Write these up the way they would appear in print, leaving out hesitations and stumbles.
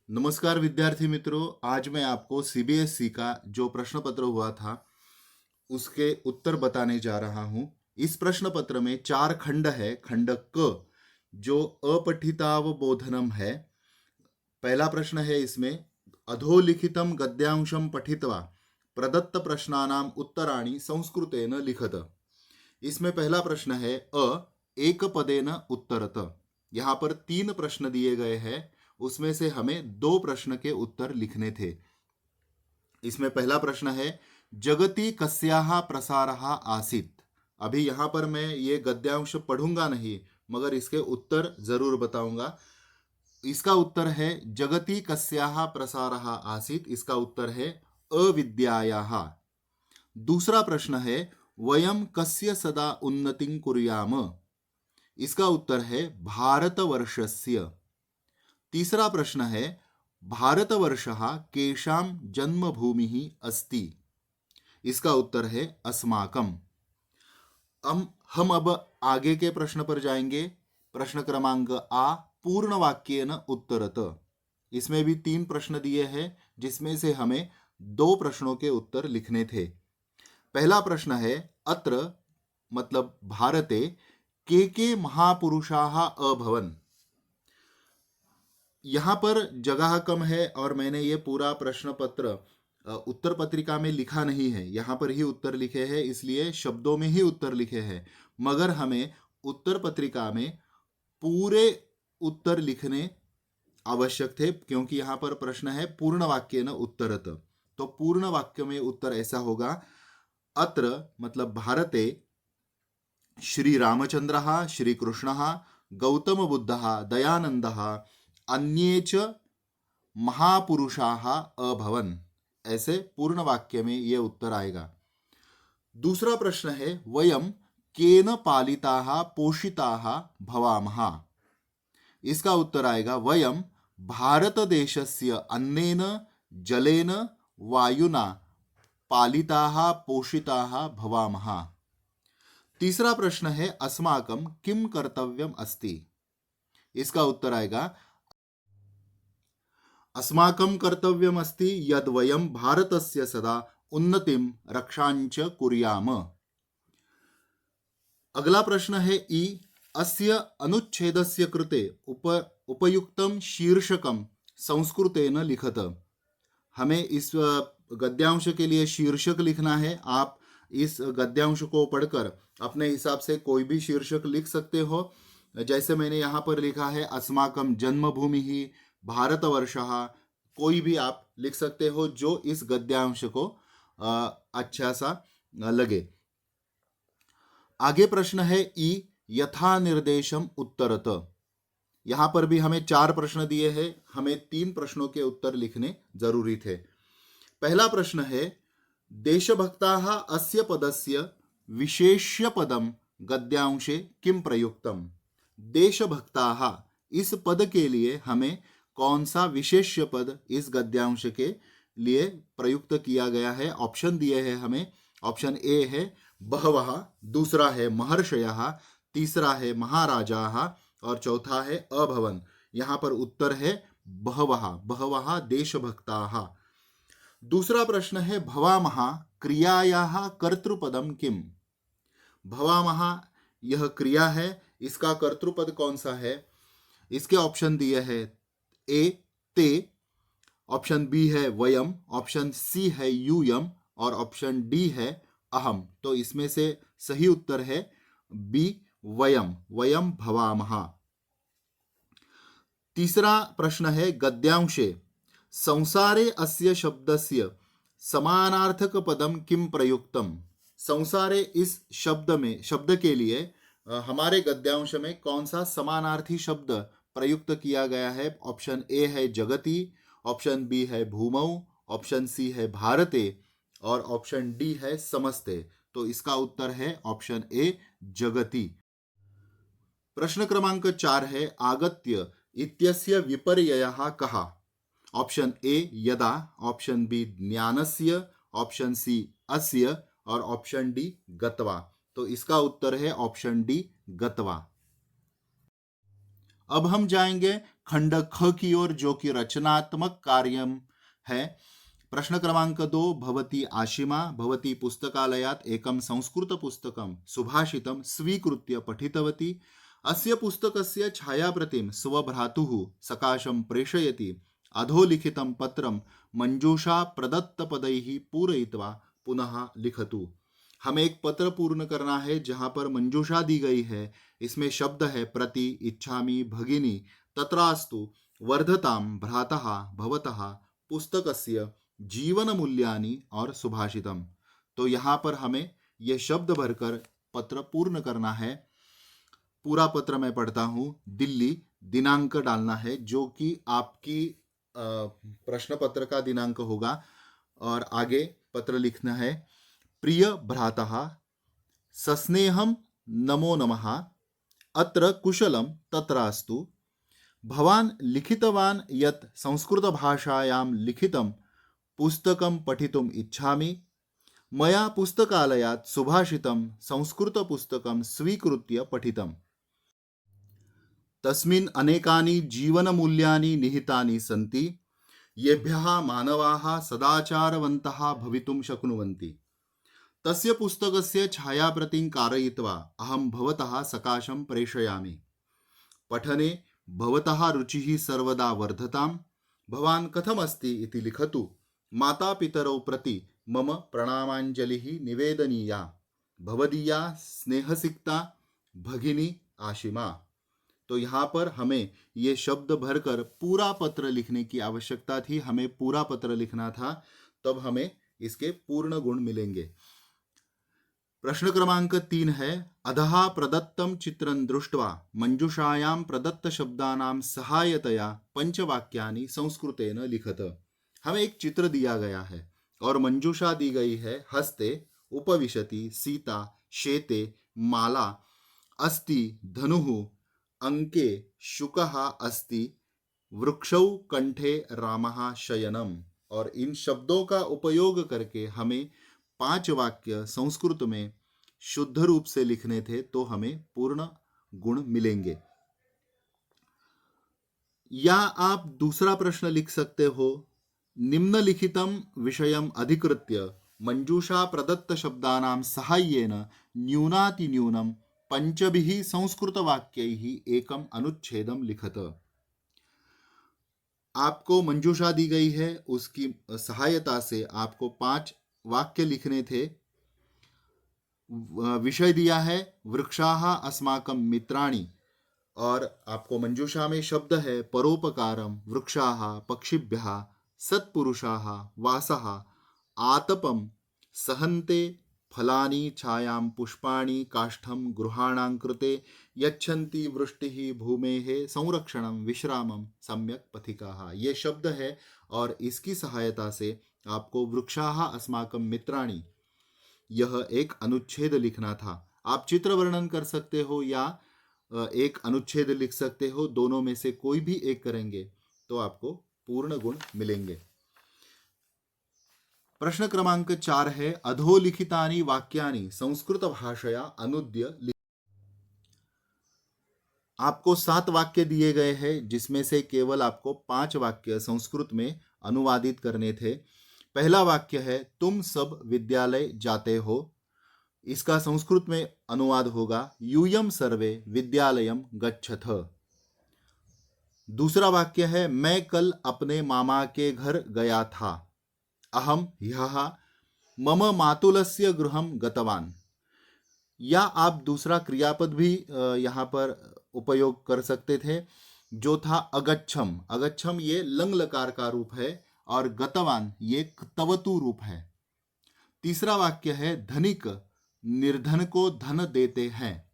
नमस्कार विद्यार्थी मित्रों, आज मैं आपको सीबीएसई का जो प्रश्न पत्र हुआ था उसके उत्तर बताने जा रहा हूं। इस प्रश्न पत्र में 4 खंड है। खंड क जो अपठितावबोधनम है। पहला प्रश्न है इसमें, अधोलिखितम गद्यांशम पठित्वा प्रदत्त प्रश्नानाम उत्तराणि संस्कृतेन लिखत। इसमें पहला प्रश्न है एक पदेन उत्तरत। यहाँ पर 3 प्रश्न दिए गए हैं, उसमें से हमें 2 प्रश्न के उत्तर लिखने थे। इसमें पहला प्रश्न है, जगति कस्याः प्रसारः आसीत्। अभी यहाँ पर मैं ये गद्यांश पढ़ूंगा नहीं, मगर इसके उत्तर जरूर बताऊंगा। इसका उत्तर है जगति कस्याः प्रसारः आसीत्। इसका उत्तर है अविद्यायाः। दूसरा प्रश्न है, वयम कस्य सदा उन्नतिं कुर्याम। इसका उत्तर है भारतवर्षस्य। तीसरा प्रश्न है, भारतवर्षः केषां जन्मभूमिः अस्ति। इसका उत्तर है अस्माकम। हम अब आगे के प्रश्न पर जाएंगे। प्रश्न क्रमांक आ, पूर्ण वाक्येन उत्तरत। इसमें भी 3 प्रश्न दिए हैं, जिसमें से हमें 2 प्रश्नों के उत्तर लिखने थे। पहला प्रश्न है, अत्र मतलब भारते के महापुरुषाः अभवन्। यहाँ पर जगह कम है और मैंने ये पूरा प्रश्न पत्र उत्तर पत्रिका में लिखा नहीं है। यहाँ पर ही उत्तर लिखे हैं, इसलिए शब्दों में ही उत्तर लिखे हैं। मगर हमें उत्तर पत्रिका में पूरे उत्तर लिखने आवश्यक थे, क्योंकि यहाँ पर प्रश्न है पूर्ण वाक्य न उत्तरत। तो पूर्ण वाक्य में उत्तर ऐसा होगा, अत्र मतलब भारते श्री रामचंद्रः, श्री कृष्णः, गौतम बुद्धः, दयानंदः, अन्ये च महापुरुषाः अभवन्। ऐसे पूर्ण वाक्य में यह उत्तर आएगा। दूसरा प्रश्न है, वयम केन पालिताः पोषिताः भवामः। इसका उत्तर आएगा, वयम भारत देशस्य अन्नेन जलेन वायुना पालिताः पोषिताः भवामः। तीसरा प्रश्न है, अस्माकं किम कर्तव्यम अस्ति। इसका उत्तर आएगा, अस्माकं कर्तव्यम अस्ति यद वयम भारतस्य सदा उन्नतिम रक्षांच कुर्याम। अगला प्रश्न है ई, अस्य अनुच्छेदस्य कृते उपयुक्तम शीर्षकम संस्कृतेन लिखत। हमें इस गद्यांश के लिए शीर्षक लिखना है। आप इस गद्यांश को पढ़कर अपने हिसाब से कोई भी शीर्षक लिख सकते हो। जैसे मैंने यहाँ पर लिखा है, अस्माकम जन्मभूमि ही भारतवर्षः। कोई भी आप लिख सकते हो जो इस गद्यांश को अच्छा सा लगे। आगे प्रश्न है ई, यथा निर्देशम उत्तरत। यहां पर भी हमें 4 प्रश्न दिए हैं, हमें 3 प्रश्नों के उत्तर लिखने जरूरी थे। पहला प्रश्न है, देशभक्ताः अस्य पदस्य विशेष्य पदम गद्यांशे किम प्रयुक्तम। देशभक्ताः, इस पद के लिए हमें कौन सा विशेष्य पद इस गद्यांश के लिए प्रयुक्त किया गया है। ऑप्शन दिए हैं हमें। ऑप्शन ए है बहवः, दूसरा है महर्षयः, तीसरा है महाराजाः और चौथा है अभवन। यहाँ पर उत्तर है बहवः। बहवः देशभक्ताः। दूसरा प्रश्न है, भवामः क्रियायाः कर्तृपदम किम। भवामः यह क्रिया है, इसका कर्तृपद कौन सा है। इसके ऑप्शन दिए हैं, ए ते, ऑप्शन बी है वयम, ऑप्शन सी है यूयम और ऑप्शन डी है अहम। तो इसमें से सही उत्तर है बी वयम। वयम भवामः। तीसरा प्रश्न है, गद्यांशे संसारे अस्य शब्दस्य समानार्थक पदम किम प्रयुक्तम। संसारे इस शब्द के लिए हमारे गद्यांश में कौन सा समानार्थी शब्द प्रयुक्त किया गया है। ऑप्शन ए है जगति, ऑप्शन बी है भूमौ, ऑप्शन सी है भारते और ऑप्शन डी है समस्ते। तो इसका उत्तर है ऑप्शन ए जगति। प्रश्न क्रमांक 4 है, आगत्य इत्यस्य विपर्ययः कः। ऑप्शन ए यदा, ऑप्शन बी ज्ञानस्य, ऑप्शन सी अस्य और ऑप्शन डी गत्वा। तो इसका उत्तर है ऑप्शन डी गत्वा। अब हम जाएंगे खंड ख की ओर, जो कि रचनात्मक कार्य है। प्रश्न क्रमांक 2, भवती आशिमा भवती पुस्तकालयात् एकं संस्कृतपुस्तकं सुभाषितं स्वीकृत्य पठितवती। अस्य पुस्तकस्य छायाप्रतिं स्वभ्रातुः सकाशं प्रेषयति। अधोलिखितं पत्रं मंजूषा प्रदत्तपदैः पूरयित्वा पुनः लिखतु। हमें एक पत्र पूर्ण करना है जहां पर मंजूषा दी गई है। इसमें शब्द है प्रति, इच्छामि, भगिनी, तत्रास्तु, वर्धताम, भ्रातः, भवतः, पुस्तकस्य, जीवन मूल्यानि और सुभाषितम। तो यहाँ पर हमें यह शब्द भरकर पत्र पूर्ण करना है। पूरा पत्र मैं पढ़ता हूँ। दिल्ली, दिनांक डालना है जो कि आपकी प्रश्न पत्र का दिनांक होगा, और आगे पत्र लिखना है। प्रिय भ्रातः, सस्नेहं नमो नमः, अत्र कुशलं तत्रास्तु। भवान् लिखितवान् यत् संस्कृतभाषायां लिखितं पुस्तकं पठितुम् इच्छामि। मया पुस्तकालयात् सुभाषितं संस्कृतपुस्तकं स्वीकृत्य पठितम्। तस्मिन् अनेकानि जीवनमूल्यानि निहितानि सन्ति, येभ्यः मानवाः सदाचारवन्तः भवितुं शक्नुवन्ति। तस्य पुस्तकस्य छायाप्रतिं कारयित्वा अहं भवतः सकाशं प्रेषयामि। पठने भवतः रुचिः सर्वदा वर्धताम्। भवान् कथमस्ति इति लिखतु। मातापितरौ प्रति मम प्रणामाञ्जलिः निवेदनीया। भवदीया स्नेहसिक्ता भगिनी आशिमा। तो यहाँ पर हमें ये शब्द भरकर पूरा पत्र लिखने की आवश्यकता थी। हमें पूरा पत्र लिखना था, तब हमें इसके पूर्ण गुण मिलेंगे। प्रश्न क्रमांक 3 है, अधः प्रदत्तं चित्रं दृष्ट्वा मंजूषायां प्रदत्त शब्दानां सहायतया पंचवाक्यानि संस्कृतेन लिखत। हमें एक चित्र दिया गया है और मंजूषा दी गई है। हस्ते उपविशति सीता, शेते माला, अस्ति धनुः, अंके शुकः अस्ति, वृक्षौ कंठे रामः शयनम। और इन शब्दों का उपयोग करके हमें 5 वाक्य संस्कृत में शुद्ध रूप से लिखने थे, तो हमें पूर्ण गुण मिलेंगे। या आप दूसरा प्रश्न लिख सकते हो, निम्नलिखितं विषयम् अधिकृत्य मंजूषा प्रदत्त शब्दानां सहाय्येन न्यूनातिन्यूनं पंचभिः संस्कृतवाक्यैः एकम् अनुच्छेदं लिखत। आपको मंजूषा दी गई है, उसकी सहायता से आपको 5 वाक्य लिखने थे। विषय दिया है वृक्षाः अस्माकं मित्राणि, और आपको मंजूषा में शब्द है परोपकारम, वृक्षाः, पक्षिभ्यः, सत्पुरुषाः, वासः, आतपं, सहन्ते, फलानि, छायां, पुष्पाणि, काष्ठं, गृहाणां कृते, यच्छन्ति वृष्टिः, भूमेः संरक्षणं, विश्रामं, सम्यक् पथिकाः। ये शब्द है और इसकी सहायता से आपको वृक्षाः अस्माकं मित्राणि, यह एक अनुच्छेद लिखना था। आप चित्र वर्णन कर सकते हो या एक अनुच्छेद लिख सकते हो, दोनों में से कोई भी एक करेंगे तो आपको पूर्ण गुण मिलेंगे। प्रश्न क्रमांक 4 है, अधोलिखितानि वाक्यानि संस्कृत भाषया अनुद्य। आपको 7 वाक्य दिए गए हैं, जिसमें से केवल आपको 5 वाक्य संस्कृत में अनुवादित करने थे। पहला वाक्य है, तुम सब विद्यालय जाते हो। इसका संस्कृत में अनुवाद होगा, यूयम सर्वे विद्यालयम गच्छथ। दूसरा वाक्य है, मैं कल अपने मामा के घर गया था। अहम ह्यः मम मातुलस्य गृहं गतवान। या आप दूसरा क्रियापद भी यहाँ पर उपयोग कर सकते थे, जो था अगच्छम। अगच्छम ये लंग लकार का रूप है और गतवान ये तवतु रूप है। तीसरा वाक्य है, धनिक निर्धन को धन देते हैं।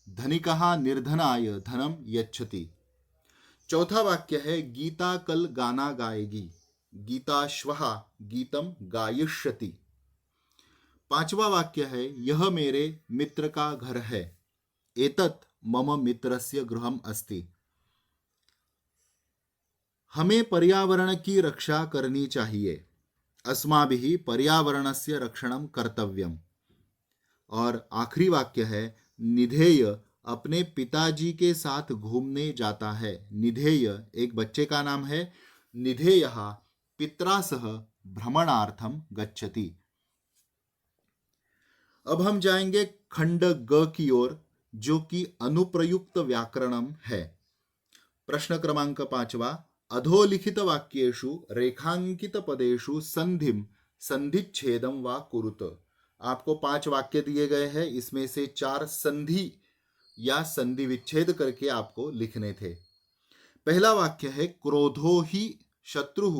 धनिकः निर्धनाय धनम यच्छति। चौथा वाक्य है, गीता कल गाना गाएगी। गीता श्वः गीतम गायिष्यति। पांचवा वाक्य है, यह मेरे मित्र का घर है। एतत् मम मित्रस्य गृहम् अस्ति। हमें पर्यावरण की रक्षा करनी चाहिए। अस्माभिः पर्यावरणस्य रक्षणं कर्तव्यम्। और आखिरी वाक्य है, निधेय अपने पिताजी के साथ घूमने जाता है। निधेय एक बच्चे का नाम है। निधेयः पित्रा सह भ्रमणार्थम गच्छति। अब हम जाएंगे खंड ग की ओर, जो कि अनुप्रयुक्त व्याकरणम है। प्रश्न क्रमांक 5वां, अधोलिखित वाक्येषु रेखांकित पदेषु संधिम संधिच्छेदम वा कुरुत। आपको 5 वाक्य दिए गए हैं, इसमें से 4 संधि या संधि विच्छेद करके आपको लिखने थे। पहला वाक्य है क्रोधो ही शत्रु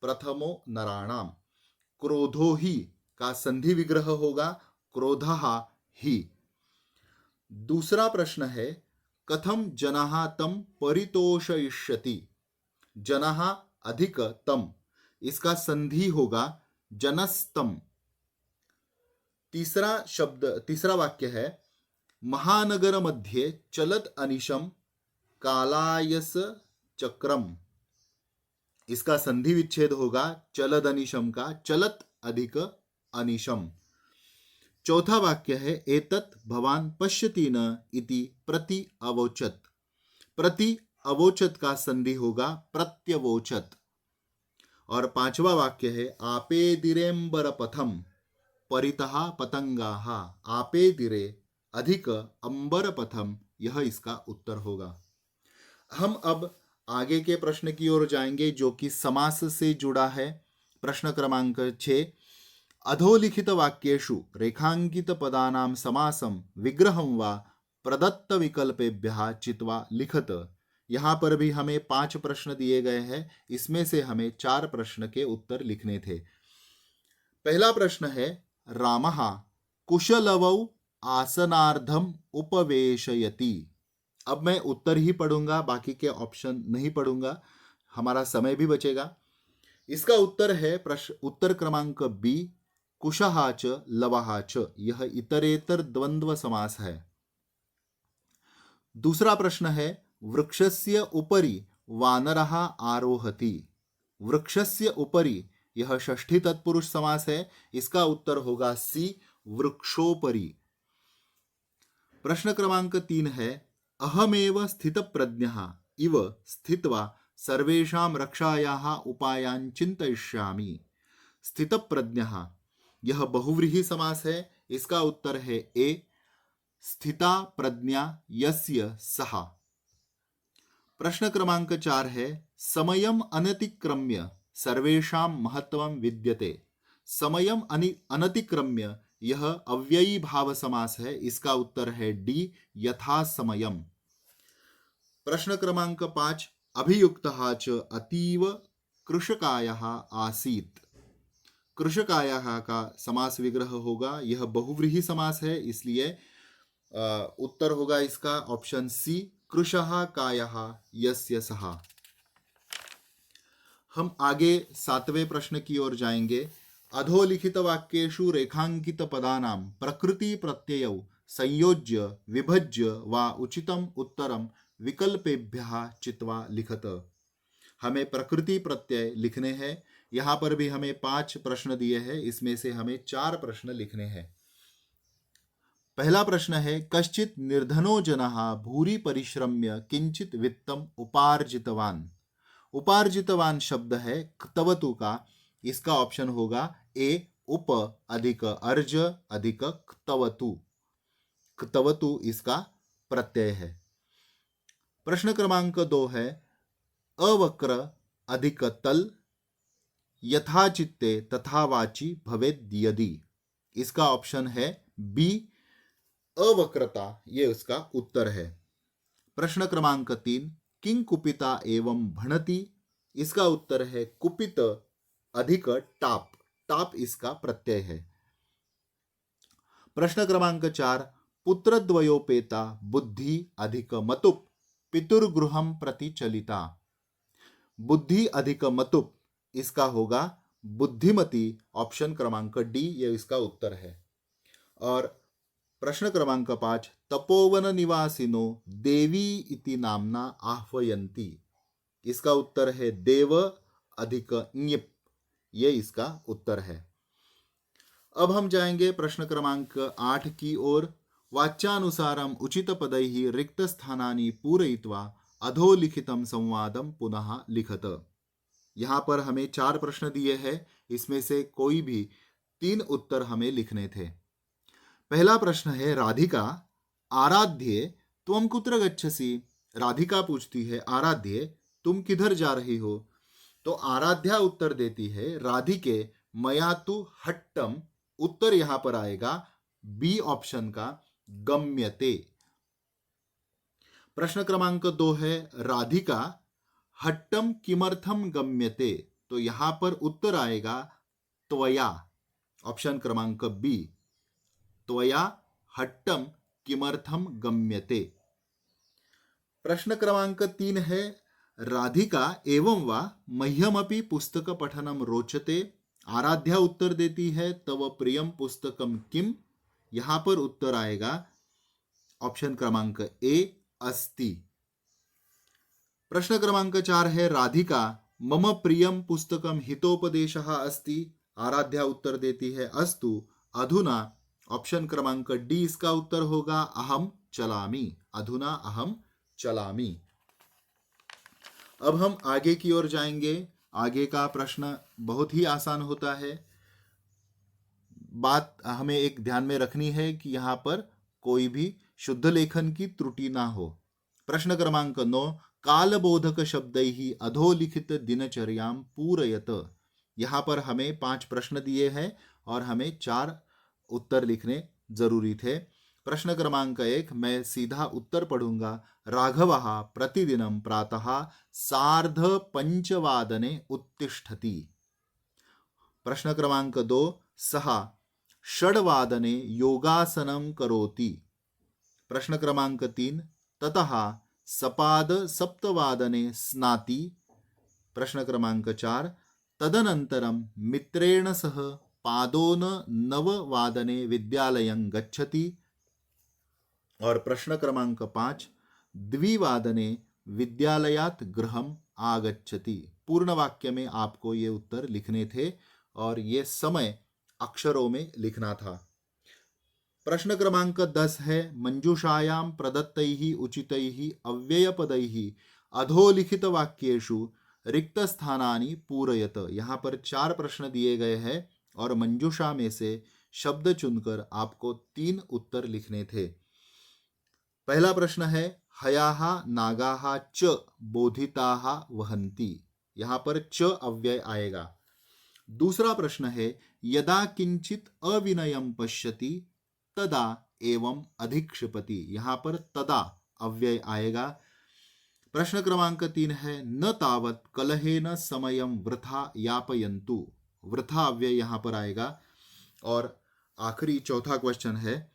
प्रथमो नराणाम। क्रोधो ही का संधि विग्रह होगा क्रोधः ही। दूसरा प्रश्न है कथम जनाः तम परितोषयिष्यति। जनाः अधिक तम, इसका संधि होगा जनस्तम। तीसरा वाक्य है महानगर मध्ये चलत अनिशम कालायस चक्रम। इसका संधि विच्छेद होगा चलद अनिशम का चलत अधिक अनिशम। चौथा वाक्य है एतत् भवान पश्यति न इति प्रति अवोचत। प्रति अवोचत का संधि होगा प्रत्यवोचत। और 5वां वाक्य है आपे दिरेम्बर पथम परितः पतंगाः। आपे दिरे अधिक अंबर पथम, यह इसका उत्तर होगा। हम अब आगे के प्रश्न की ओर जाएंगे, जो कि समास से जुड़ा है। प्रश्न क्रमांक 6, अधोलिखित वाक्येषु रेखांकित पदानां समासम विग्रहं वा प्रदत्त विकल्पेभ्यः चित्वा लिखत। यहाँ पर भी हमें 5 प्रश्न दिए गए हैं, इसमें से हमें 4 प्रश्न के उत्तर लिखने थे। पहला प्रश्न है रामः कुशलवौ आसनार्धम उपवेशयति। अब मैं उत्तर ही पढ़ूंगा, बाकी के ऑप्शन नहीं पढ़ूंगा, हमारा समय भी बचेगा। इसका उत्तर है उत्तर क्रमांक बी, कुशः च लवः च। यह इतरेतर द्वंद्व समास है। दूसरा प्रश्न है वृक्षस्य उपरि वानरः आरोहति। वृक्षस्य उपरि, यह षष्ठी तत्पुरुष समास है। इसका उत्तर होगा सी, वृक्षोपरि। प्रश्न क्रमांक 3 है अहमेव स्थितप्रज्ञः इव स्थित्वा सर्वेषां रक्षायाः उपायान् चिन्तयिष्यामि। स्थितप्रज्ञः, यह बहुव्रीहि समास है। इसका उत्तर है ए, स्थिता प्रज्ञा यस्य सः। प्रश्न क्रमांक 4 है समयम अनतिक्रम्य सर्वेषां महत्वं विद्यते। समयम अनतिक्रम्य, यह अव्ययी भाव समास है। इसका उत्तर है डी, यथा समयम। प्रश्न क्रमांक 5, अभियुक्तः च अतीव कृशकायः आसीत्। कृशकायः का समास विग्रह होगा, यह बहुव्रीहि समास है, इसलिए उत्तर होगा इसका ऑप्शन सी, कृशः कायः यस्य सः। हम आगे 7वें प्रश्न की ओर जाएंगे। अधोलिखित वाक्येषु रेखांकित पदानां प्रकृति प्रत्ययौ संयोज्य विभज्य वा उचितम उत्तरम विकल्पेभ्यः चित्वा लिखत। हमें प्रकृति प्रत्यय लिखने हैं। यहाँ पर भी हमें 5 प्रश्न दिए हैं, इसमें से हमें 4 प्रश्न लिखने हैं। पहला प्रश्न है कश्चित् निर्धनो जनः भूरि परिश्रम्य किंचित वित्तम उपार्जितवान। उपार्जितवान शब्द है क्तवतु का। इसका ऑप्शन होगा ए, उप अधिक अर्ज अधिक क्तवतु। क्तवतु इसका प्रत्यय है। प्रश्न क्रमांक 2 है अवक्र अधिक तल यथा चित्ते तथा वाची भवेद यदि। इसका ऑप्शन है बी, अवक्रता, ये उसका उत्तर है। प्रश्न क्रमांक 3, किं कुपिता एवं भणति। इसका उत्तर है कुपित अधिक टाप। टाप इसका प्रत्यय है। प्रश्न क्रमांक 4, पुत्रद्वयोपेता बुद्धि अधिक मतुप पितुर्गृहं प्रति चलिता। बुद्धि अधिक मतुप, इसका होगा बुद्धिमती। ऑप्शन क्रमांक डी, ये इसका उत्तर है। और प्रश्न क्रमांक 5, तपोवन निवासिनो देवी इति नामना आह्वयन्ति। इसका उत्तर है देव अधिक ञिप, ये इसका उत्तर है। अब हम जाएंगे प्रश्न क्रमांक 8 की ओर। वाच्यानुसारम उचितपदैः रिक्तस्थानानि पूरयित्वा अधोलिखितं संवादम पुनः लिखत। यहाँ पर हमें 4 प्रश्न दिए हैं, इसमें से कोई भी 3 उत्तर हमें लिखने थे। पहला प्रश्न है, राधिका आराध्ये त्वं कुत्र गच्छसि। राधिका पूछती है, आराध्ये तुम किधर जा रही हो। तो आराध्या उत्तर देती है, राधिके मया तु हट्टम। उत्तर यहां पर आएगा बी ऑप्शन का, गम्यते। प्रश्न क्रमांक 2 है, राधिका हट्टम किमर्थम गम्यते। तो यहां पर उत्तर आएगा त्वया, ऑप्शन क्रमांक बी, त्वया हट्टम किमर्थम गम्यते। प्रश्न क्रमांक 3 है, राधिका एवं वा मह्यमपि पुस्तक पठनम रोचते। आराध्या उत्तर देती है, तव प्रियम पुस्तकम किम। यहां पर उत्तर आएगा ऑप्शन क्रमांक ए, अस्ति। प्रश्न क्रमांक 4 है, राधिका मम प्रियम पुस्तकम हितोपदेशः अस्ति। आराध्या उत्तर देती है, अस्तु अधुना, ऑप्शन क्रमांक डी इसका उत्तर होगा, अहम चलामि। अधुना अहम चलामि। अब हम आगे की ओर जाएंगे। आगे का प्रश्न बहुत ही आसान होता है। बात हमें एक ध्यान में रखनी है कि यहां पर कोई भी शुद्ध लेखन की त्रुटि ना हो। प्रश्न क्रमांक 9, कालबोधक शब्दैः अधोलिखित दिनचर्यां पूरयत। यहां पर हमें 5 प्रश्न दिए हैं और हमें 4 उत्तर लिखने जरूरी थे। प्रश्न क्रमांक 1, मैं सीधा उत्तर पढ़ूंगा। राघवः प्रतिदिनं प्रातः 4:30 उत्तिष्ठति। प्रश्न क्रमांक 2, सः 6 योगासनं करोति। प्रश्न क्रमांक 3, ततः सपाद 7 स्नाति। प्रश्न क्रमांक 4, तदनन्तरं मित्रेण सह पादोन 9 विद्यालयं गच्छति। और प्रश्न क्रमांक 5, 2 विद्यालयात् गृहम् आगच्छति। पूर्ण वाक्य में आपको ये उत्तर लिखने थे और ये समय अक्षरों में लिखना था। प्रश्न क्रमांक 10 है, मंजूषायां प्रदत्तैः उचितैः अव्ययपदैः अधोलिखित वाक्येषु रिक्तस्थानानि पूरयत। यहाँ पर 4 प्रश्न दिए गए हैं और मंजूषा में से शब्द चुनकर आपको 3 उत्तर लिखने थे। पहला प्रश्न है, हयाः नागाः च बोधिताः वहन्ति। यहाँ पर च अव्यय आएगा। दूसरा प्रश्न है, यदा किंचित अविनयम पश्यति तदा एवं अधिक्षिपति। यहाँ पर तदा अव्यय आएगा। प्रश्न क्रमांक 3 है, न तावत कलहेन समयम वृथा यापयन्तु। वृथा अव्यय यहाँ पर आएगा। और आखिरी चौथा क्वेश्चन है,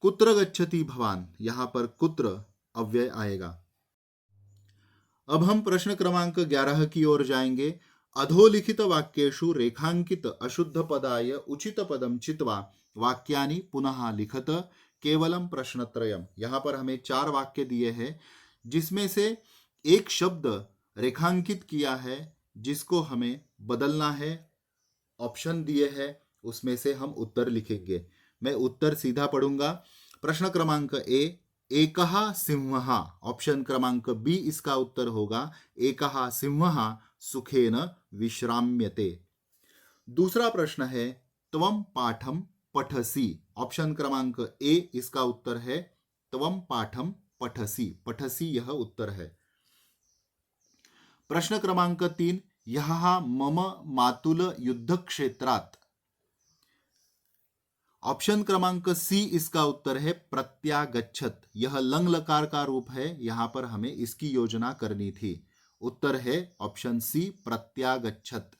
कुत्र गच्छति भवान। यहाँ पर कुत्र अव्यय आएगा। अब हम प्रश्न क्रमांक 11 की ओर जाएंगे। अधोलिखित वाक्येषु रेखांकित अशुद्ध पदाय उचित पदम चित्वा वाक्यानि पुनः लिखत। केवलम प्रश्नत्रयम। यहाँ पर हमें 4 वाक्य दिए हैं जिसमें से एक शब्द रेखांकित किया है जिसको हमें बदलना है। ऑप्शन दिए हैं, उसमें से हम उत्तर लिखेंगे। मैं उत्तर सीधा पढ़ूंगा। प्रश्न क्रमांक ए, एकः सिंहः। ऑप्शन क्रमांक बी इसका उत्तर होगा, एकः सिंहः सुखेन विश्राम्यते। दूसरा प्रश्न है, त्वं पाठं पठसि। ऑप्शन क्रमांक ए इसका उत्तर है, त्वं पाठं पठसि। पठसि यह उत्तर है। प्रश्न क्रमांक 3, यः मम मातुल युद्धक्षेत्रात्। ऑप्शन क्रमांक सी इसका उत्तर है, प्रत्यागच्छत। यह लंग लकार का रूप है, यहां पर हमें इसकी योजना करनी थी। उत्तर है ऑप्शन सी, प्रत्यागच्छत।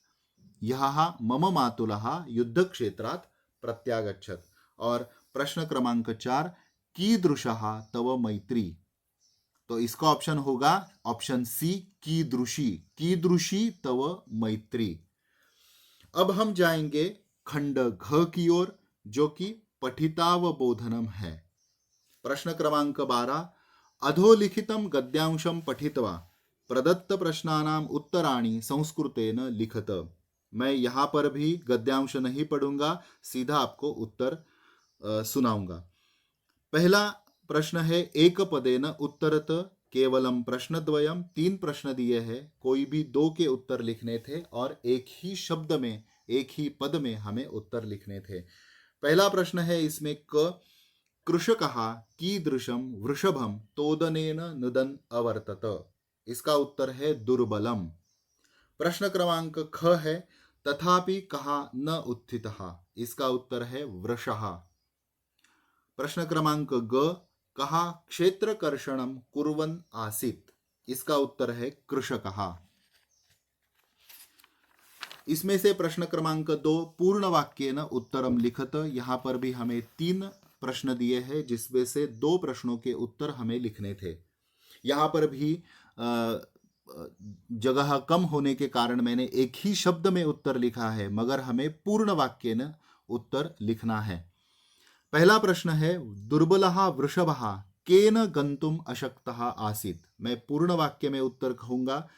यः मम मातुलः युद्धक्षेत्रात् प्रत्यागच्छत। और प्रश्न क्रमांक 4, कीदृशः तव मैत्री। तो इसका ऑप्शन होगा ऑप्शन सी, कीदृशी। कीदृशी तव मैत्री। अब हम जाएंगे खंड घ की ओर, जो कि पठितावबोधनम है। प्रश्न क्रमांक 12, अधोलिखितं गद्यांशं पठित्वा प्रदत्त प्रश्नानाम उत्तराणि संस्कृतेन लिखत। मैं यहाँ पर भी गद्यांश नहीं पढ़ूंगा, सीधा आपको उत्तर सुनाऊंगा। पहला प्रश्न है एक पदेन उत्तरत केवलम प्रश्नद्वयम। 3 प्रश्न दिए हैं, कोई भी 2 के उत्तर लिखने थे और एक ही शब्द में, एक ही पद में हमें उत्तर लिखने थे। पहला प्रश्न है इसमें कृषकः कीदृशं वृषभं तोदनेन नुदन् अवर्तत। इसका उत्तर है दुर्बलम। प्रश्न क्रमांक ख है तथापि कहा न उत्थितः। इसका उत्तर है वृषः। प्रश्न क्रमांक ग कहा क्षेत्रकर्षणं कुर्वन् आसीत्। इसका उत्तर है कृषकः। इसमें से प्रश्न क्रमांक 2 पूर्ण वाक्येन उत्तरम लिखत। यहाँ पर भी हमें 3 प्रश्न दिए हैं जिसमें से 2 प्रश्नों के उत्तर हमें लिखने थे। यहाँ पर भी जगह कम होने के कारण मैंने एक ही शब्द में उत्तर लिखा है, मगर हमें पूर्ण वाक्येन उत्तर लिखना है। पहला प्रश्न है दुर्बलः वृषभः केन गन्तुम् अशक्तः आसीत्। मैं पूर्ण वाक्य में उत्तर कहूंगा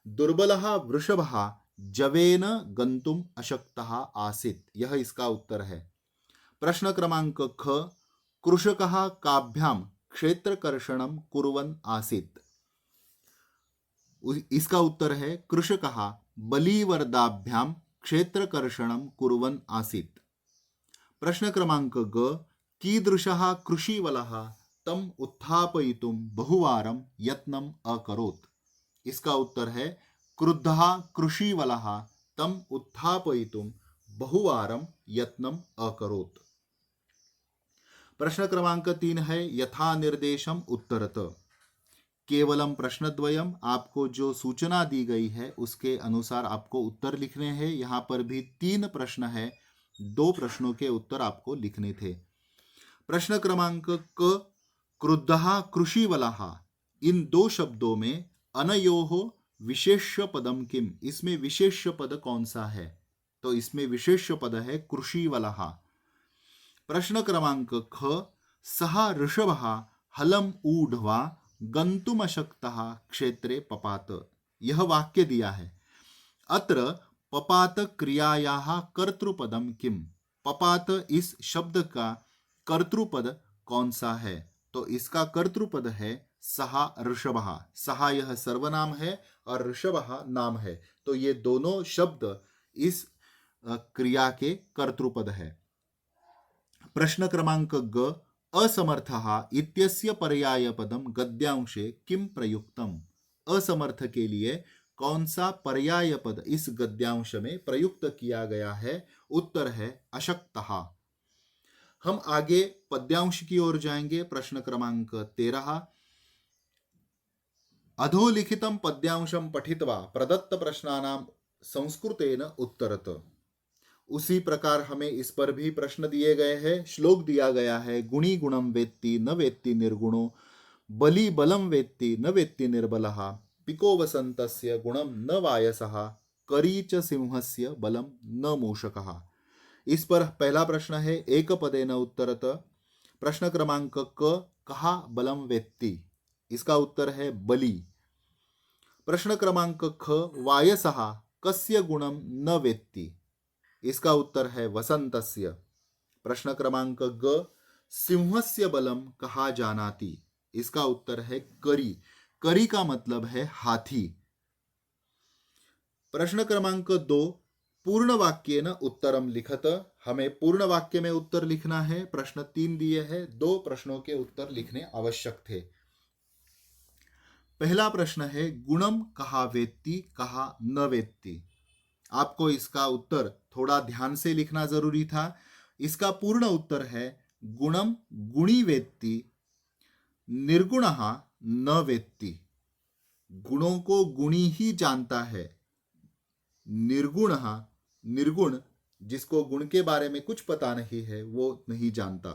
दुर्बलः वृषभः जवेन गन्तुम् अशक्तः आसीत्। यह इसका उत्तर है। प्रश्न क्रमांक ख कृषकः काभ्यां क्षेत्रकर्षणं कुर्वन् आसीत्। इसका उत्तर है कृषकः बलिवर्दाभ्यां क्षेत्रकर्षणं कुर्वन् आसीत्। प्रश्न क्रमांक ग कीदृशः कृषिवलः तम उत्थापयितुं बहुवारं यत्नम् अकरोत्। इसका उत्तर है क्रुद्धः कृषिवलः तम उत्थापयितुं बहुवारं यत्नम् अकरोत्। प्रश्न क्रमांक 3 है यथा निर्देशम उत्तरत। केवलम प्रश्नद्वयम। आपको जो सूचना दी गई है उसके अनुसार आपको उत्तर लिखने हैं। यहाँ पर भी 3 प्रश्न है, 2 प्रश्नों के उत्तर आपको लिखने थे। प्रश्न क्रमांक क क्रुद्धः कृषिवलः। इन 2 शब्दों में अनयोः विशेष्य पदम किम। इसमें विशेष्य पद कौन सा है? तो इसमें विशेष्य पद है कृषिवलः। प्रश्न क्रमांक ख सः ऋषभः हलम ऊढ्वा गन्तुमशक्तः क्षेत्रे पपात। यह वाक्य दिया है। अत्र पपात क्रियायाः कर्तृपदम किम। पपात इस शब्द का कर्तृपद कौन सा है? तो इसका कर्तृपद है सः ऋषभः। सः यह सर्वनाम है और ऋषभः नाम है, तो ये दोनों शब्द इस क्रिया के कर्तृपद है। प्रश्न क्रमांक ग असमर्थः इत्यस्य पर्यायपदम गद्यांशे किम प्रयुक्तम। असमर्थ के लिए कौन सा पर्याय पद इस गद्यांश में प्रयुक्त किया गया है? उत्तर है अशक्तः। हम आगे पद्यांश की ओर जाएंगे। प्रश्न क्रमांक 13 अधोलिखितं पद्यांशं पठित्वा प्रदत्त प्रश्नानां संस्कृतेन उत्तरत। उसी प्रकार हमें इस पर भी प्रश्न दिए गए हैं। श्लोक दिया गया है गुणी गुणम वेत्ति न वेत्ति निर्गुणो, बलि बलम वेत्ति न वेत्ति निर्बलः, पिको वसंतस्य गुणम न वायसः, करी च सिंहस्य बलम न मूषकः। इस पर पहला प्रश्न है एक पदेन उत्तरत। प्रश्न क्रमांक क कहा बलम वेत्ति। इसका उत्तर है बलि। प्रश्न क्रमांक ख वायसः कस्य गुणम न वेत्ति। इसका उत्तर है वसंतस्य। प्रश्न क्रमांक ग सिंहस्य बलम कहा जानाति। इसका उत्तर है करी। करी का मतलब है हाथी। प्रश्न क्रमांक 2 पूर्ण वाक्येन उत्तरम लिखत। हमें पूर्ण वाक्य में उत्तर लिखना है। प्रश्न 3 दिए हैं, 2 प्रश्नों के उत्तर लिखने आवश्यक थे। पहला प्रश्न है गुणम कहा वेत्ति कहा न वेत्ति। आपको इसका उत्तर थोड़ा ध्यान से लिखना जरूरी था। इसका पूर्ण उत्तर है गुणम गुणी वेत्ति निर्गुणः न वेत्ति। गुणों को गुणी ही जानता है। निर्गुणः निर्गुण जिसको गुण के बारे में कुछ पता नहीं है वो नहीं जानता।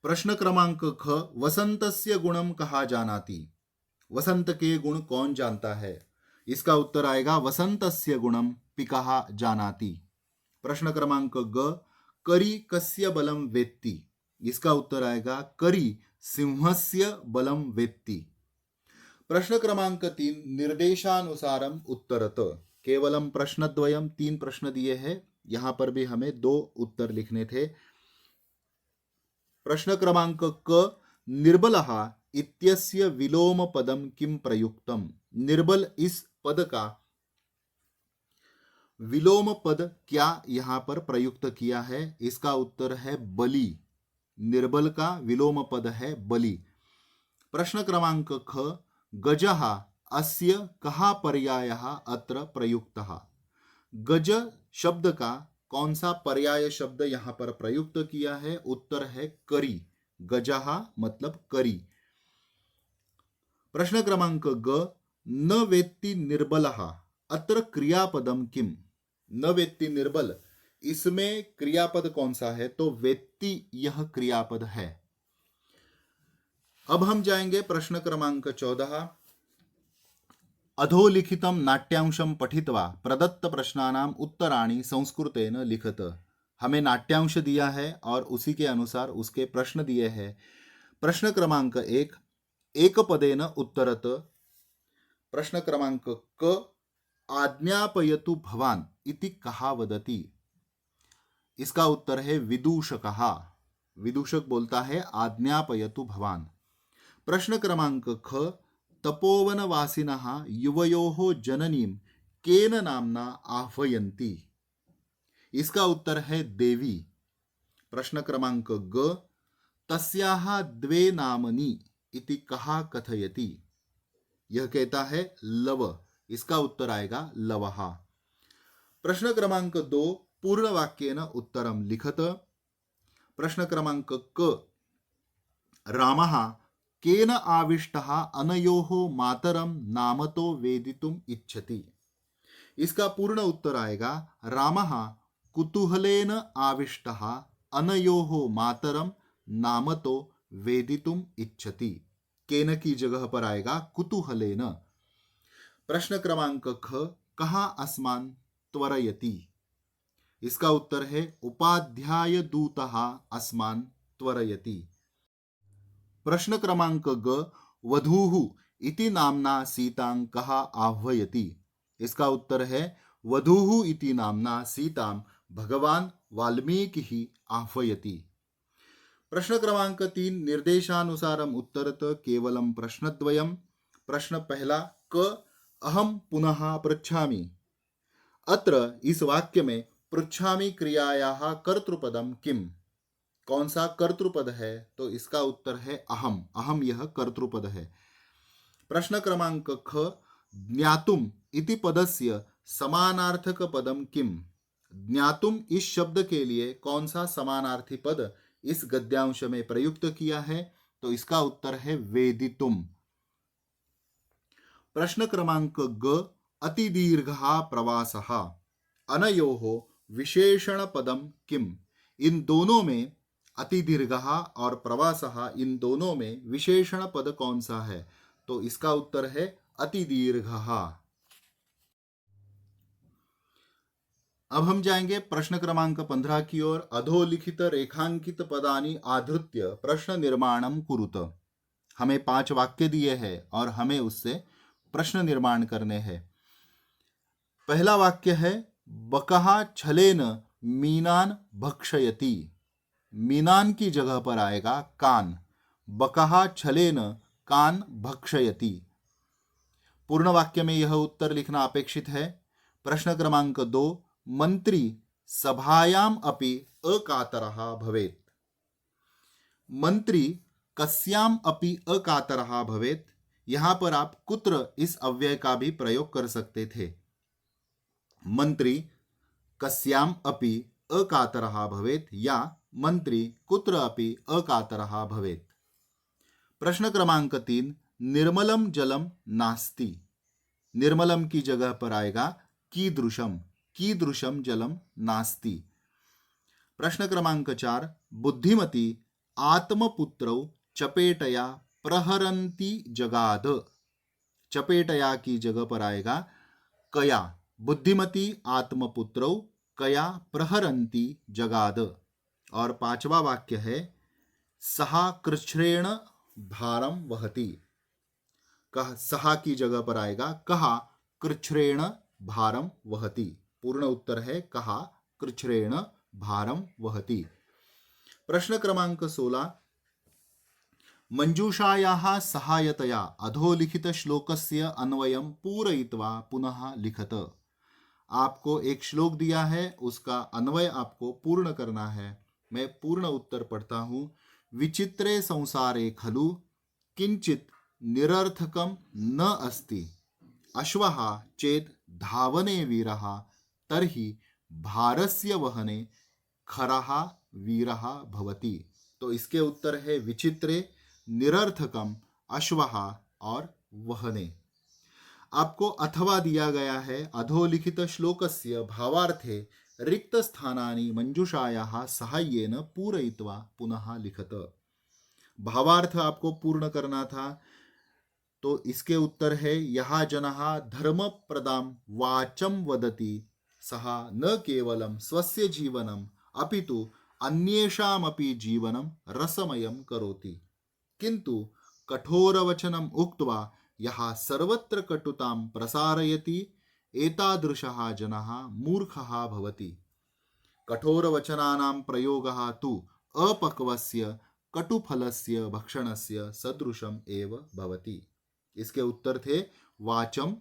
प्रश्न क्रमांक ख वसंतस्य गुणम कहा जानाति। वसंत के गुण कौन जानता है? इसका उत्तर आएगा वसंतस्य गुणम पिकः जानाति। प्रश्न क्रमांक ग करी कस्य बलम वेत्ति। इसका उत्तर आएगा करी सिंहस्य बलम वेत्ति। प्रश्न क्रमांक 3 निर्देशानुसारम उत्तरत। केवलम प्रश्नद्वयम। 3 प्रश्न दिए हैं, यहां पर भी हमें 2 उत्तर लिखने थे। प्रश्न क्रमांक क, निर्बलः इत्यस्य विलोम पदम किम प्रयुक्तम। निर्बल इस पद का विलोम पद क्या यहां पर प्रयुक्त किया है? इसका उत्तर है बलि। निर्बल का विलोम पद है बलि। प्रश्न क्रमांक ख, गजः अस्य कः पर्यायः अत्र प्रयुक्तः। गज शब्द का कौन सा पर्याय शब्द यहां पर प्रयुक्त किया है? उत्तर है करी। गजः मतलब करी। प्रश्न क्रमांक ग, न वेत्ति निर्बलः अत्र क्रियापदम किम। न वेत्ति निर्बल, इसमें क्रियापद कौन सा है? तो वेत्ति यह क्रियापद है। अब हम जाएंगे प्रश्न क्रमांक 14। अधोलिखितं नाट्यांशं पठित्वा प्रदत्त प्रश्नानाम उत्तराणि संस्कृतेन लिखत। हमें नाट्यांश दिया है और उसी के अनुसार उसके प्रश्न दिए हैं। प्रश्न क्रमांक 1, एकपदेन उत्तरत। प्रश्न क्रमांक क, आज्ञापयतु भवान् इति कः वदति। इसका उत्तर है विदूषकः। विदूषक बोलता है आज्ञापयतु भवान्। प्रश्न क्रमांक ख, तपोवनवासिनः युवयोः जननीं केन नाम्ना आह्वयन्ति। इसका उत्तर है देवी। प्रश्न क्रमांक ग, तस्याः द्वे नामनि इति कः कथयति। यह कहता है लव। इसका उत्तर आएगा लवः। प्रश्न क्रमांक 2, पूर्ण वाक्येन उत्तरम लिखत। प्रश्न क्रमांक क, रामः केन आविष्टः अनयोः मातरं नामतो वेदितुम् इच्छति। इसका पूर्ण उत्तर आएगा रामः कुतूहलेन आविष्टः अनयोः मातरं नामतो वेदितुम् इच्छति। केन की जगह पर आएगा कुतूहलेन। प्रश्न क्रमांक ख, कहाँ अस्मान् त्वरयति। इसका उत्तर है उपाध्याय दूतः अस्मान् त्वरयति। प्रश्न क्रमांक ग, वधूः इति नाम्ना सीतां कः आह्वयति। इसका उत्तर है वधूः इति नाम्ना सीतां भगवान वाल्मीकिः आह्वयति। प्रश्न क्रमांक 3, निर्देशानुसारम उत्तरत केवलम प्रश्नद्वयम्। प्रश्न पहला क, अहम पुनः पृच्छामि। अत्र इस वाक्य में पृच्छामि क्रियायाः कर्तृपदम किम। कौन सा कर्तृपद है? तो इसका उत्तर है अहम। अहम यह कर्तृपद है। प्रश्न क्रमांक ख, ज्ञातुम इति पदस्य समानार्थक पदम किम। ज्ञातुम इस शब्द के लिए कौन सा समानार्थी पद इस गद्यांश में प्रयुक्त किया है? तो इसका उत्तर है वेदितुम। प्रश्न क्रमांक ग, अतिदीर्घः प्रवासः अनयोः विशेषण पदम किम। इन दोनों में अतिदीर्घः और प्रवासः, इन दोनों में विशेषण पद कौन सा है? तो इसका उत्तर है अतिदीर्घः। अब हम जाएंगे प्रश्न क्रमांक 15 की ओर। अधोलिखित रेखांकित पदानि आधृत्य प्रश्न निर्माणम कुरुत। हमें 5 वाक्य दिए हैं और हमें उससे प्रश्न निर्माण करने हैं। पहला वाक्य है बकः छलेन मीनान भक्षयति। मीनान की जगह पर आएगा कान। बकः छलेन कान भक्षयति। पूर्ण वाक्य में यह उत्तर लिखना अपेक्षित है। प्रश्न क्रमांक 2, मंत्री सभायाम अपि अकातरः भवेत्। मंत्री कस्याम अपि अकातरः भवेत्। यहां पर आप कुत्र इस अव्यय का भी प्रयोग कर सकते थे। मंत्री कस्याम अपि अकातरः भवेत् या मंत्री कुत्र अपि अकातरः भवेत्। प्रश्न क्रमांक 3, निर्मलम जलम नास्ति। निर्मलम की जगह पर आएगा कीदृशम। कीदृशम जलम नास्ति। प्रश्न क्रमांक 4, बुद्धिमती आत्मपुत्रौ चपेटया प्रहरन्ति जगाद। चपेटया की जगह पर आएगा कया। बुद्धिमती आत्मपुत्रौ कया प्रहरन्ति जगाद। और 5वां वाक्य है सहा कृच्छ्रेण भारम वहति। कह, सहा की जगह पर आएगा कहा कृच्छ्रेण भारम वहति। पूर्ण उत्तर है कहा कृच्छ्रेण भारम वहति। प्रश्न क्रमांक 16, मंजूषायाः सहायतया अधोलिखित श्लोकस्य अन्वयं पूरयित्वा पुनः लिखत। आपको एक श्लोक दिया है, उसका अन्वय आपको पूर्ण करना है। मैं पूर्ण उत्तर पढ़ता हूँ। विचित्रे संसारे खलु किंचित निरर्थकम न अस्ति, अश्वः चेत धावने वीरः तर्हि भारस्य वहने खरः वीरः भवति। तो इसके उत्तर है विचित्रे, निरर्थकम, अश्वः और वहने। आपको अथवा दिया गया है। अधोलिखित श्लोकस्य भावार्थे रिक्त स्थानानि मंजूषायाः सहाय्येन पूरयित्वा पुनः लिखत। भावार्थ आपको पूर्ण करना था, तो इसके उत्तर है यः जनः धर्मप्रदां वाचं वदति सः न केवलं स्वस्य जीवनम् अपितु अन्येषामपि जीवनं रसमयं करोति, किन्तु कठोरवचनम् उक्त्वा यः सर्वत्र कटुतां प्रसारयति एतादृशः जनः मूर्खः भवति। कठोरवचनानां प्रयोगः तु अपक्वस्य कटुफलस्य भक्षणस्य सदृशम एव भवति। इसके उत्तर थे वाचम,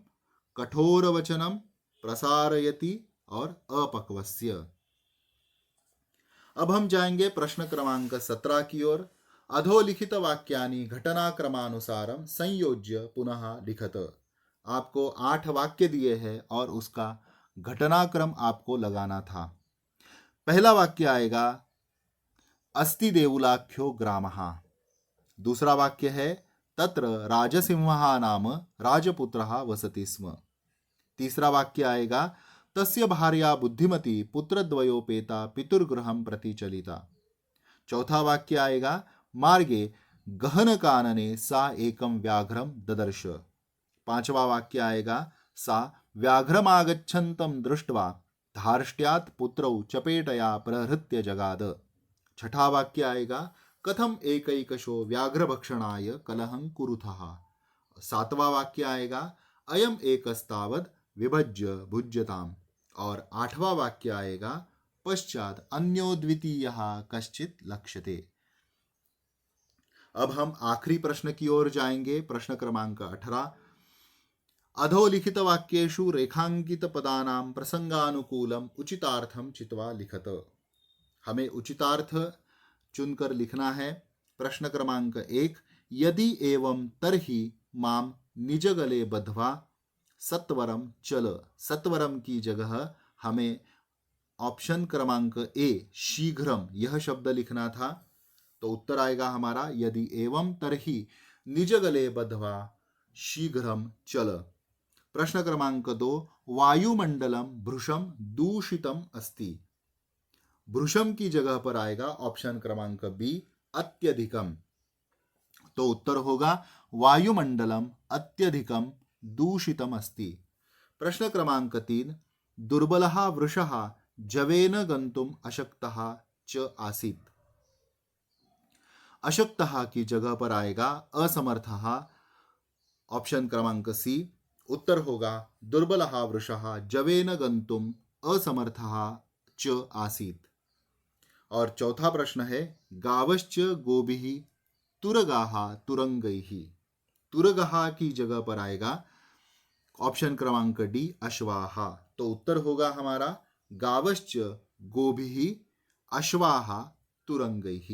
कठोरवचनम, प्रसारयति और अपक्वस्य। अब हम जाएंगे प्रश्न क्रमांक 17 की ओर। अधोलिखित वाक्यानि घटनाक्रमानुसारम संयोज्य पुनः लिखत। आपको 8 वाक्य दिए हैं और उसका घटनाक्रम आपको लगाना था। पहला वाक्य आएगा अस्ति देवुलाख्यो ग्रामः। दूसरा वाक्य है तत्र राजसिंहः नाम राजपुत्रः वसति स्म। तीसरा वाक्य आएगा तस्य भार्या बुद्धिमती पुत्रद्वयोपेता पितुर्गृहं प्रति चलिता। चौथा वाक्य आएगा मार्गे गहन कानने सा एकं व्याघ्रं ददर्श। पांचवा वाक्य आएगा सा व्याघ्रमागच्छन्तं दृष्ट्वा धार्ष्ट्यात् पुत्रौ चपेटया प्रहृत्य जगाद। छठा वाक्य आएगा कथम एकैकशो व्याघ्रभक्षणाय कलहं कुरुथः। सातवां वाक्य आएगा अयम एकस्तावद विभज्य भुज्यताम। और आठवां वाक्य आएगा पश्चात अन्यो द्वितीयः कश्चित् लक्ष्यते। अब हम आखिरी प्रश्न की ओर जाएंगे। प्रश्न क्रमांक 18, अधोलिखित वाक्येषु रेखांकित पदानां प्रसंगानुकूलम उचितार्थम चित्वा लिखत। हमें उचितार्थ चुनकर लिखना है। प्रश्न क्रमांक 1, यदि एवं तर्हि माम निज गले बद्ध्वा सत्वरम चल। सत्वरम की जगह हमें ऑप्शन क्रमांक ए शीघ्रम यह शब्द लिखना था। तो उत्तर आएगा हमारा यदि एवं तर्हि निज गले बद्ध्वा शीघ्रम चल। प्रश्न क्रमांक 2, वायुमंडलम भृशम दूषितम अस्ति। भृशम की जगह पर आएगा ऑप्शन क्रमांक बी अत्यधिकम। तो उत्तर होगा वायुमंडलम अत्यधिकम दूषितम अस्ति। प्रश्न क्रमांक 3, दुर्बलः वृषः जवेन गंतुम अशक्तः च आसीत्। अशक्तः की जगह पर आएगा असमर्थः, ऑप्शन क्रमांक सी। उत्तर होगा दुर्बलः वृषः जवेन गंतुम असमर्थः च आसीत्। और चौथा प्रश्न है गावश्च गोभिः तुरगाः तुरंगैः। तुरगः की जगह पर आएगा ऑप्शन क्रमांक डी अश्वाः। तो उत्तर होगा हमारा गावश्च गोभिः अश्वाः तुरंगैः।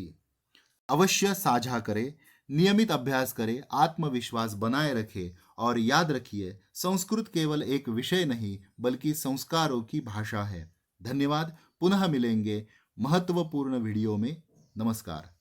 अवश्य साझा करें, नियमित अभ्यास करें, आत्मविश्वास बनाए रखें और याद रखिए संस्कृत केवल एक विषय नहीं बल्कि संस्कारों की भाषा है। धन्यवाद। पुनः मिलेंगे महत्वपूर्ण वीडियो में। नमस्कार।